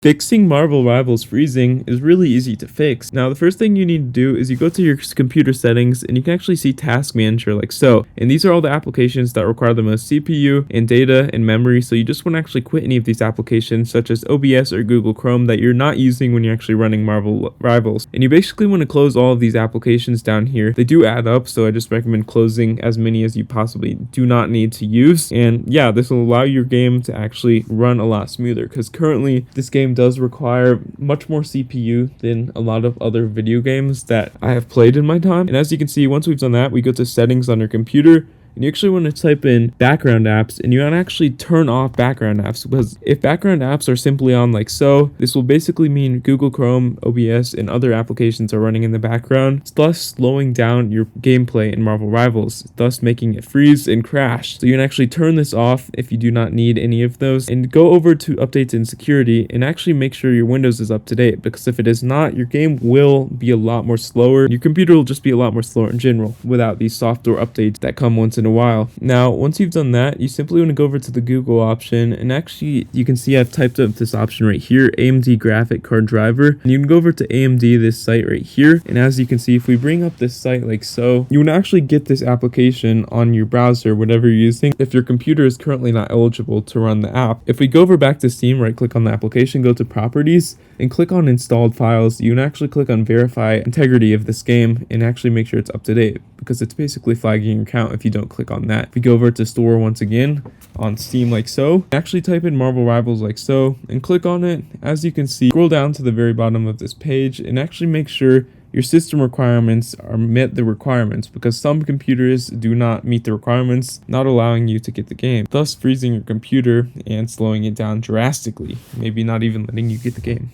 Fixing Marvel Rivals freezing is really easy to fix. Now, the first thing you need to do is you go to your computer settings and you can actually see Task Manager like so. And these are all the applications that require the most CPU and data and memory. So you just want to actually quit any of these applications such as OBS or Google Chrome that you're not using when you're actually running Marvel Rivals. And you basically want to close all of these applications down here. They do add up, so I just recommend closing as many as you possibly do not need to use. And yeah, this will allow your game to actually run a lot smoother because currently this game does require much more CPU than a lot of other video games that I have played in my time. And as you can see, once we've done that, we go to settings on your computer. And you actually want to type in background apps, and you want to actually turn off background apps, because if background apps are simply on like so, this will basically mean Google Chrome, OBS, and other applications are running in the background, thus slowing down your gameplay in Marvel Rivals, thus making it freeze and crash. So you can actually turn this off if you do not need any of those, and go over to updates and security and actually make sure your Windows is up to date, because if it is not, your game will be a lot more slower. Your computer will just be a lot more slower in general without these software updates that come once in a while. Now, once you've done that, you simply want to go over to the Google option, and actually you can see I've typed up this option right here, AMD graphic card driver, and you can go over to AMD, this site right here, and as you can see, if we bring up this site like so, you would actually get this application on your browser, whatever you're using, if your computer is currently not eligible to run the app. If we go over back to Steam, right click on the application, go to properties, and click on installed files, you can actually click on verify integrity of this game and actually make sure it's up to date, because it's basically flagging your account if you don't click on that. If we go over to store once again on Steam like so, actually type in Marvel Rivals like so and click on it. As you can see, scroll down to the very bottom of this page and actually make sure your system requirements are met the requirements, because some computers do not meet the requirements, not allowing you to get the game, thus freezing your computer and slowing it down drastically, maybe not even letting you get the game.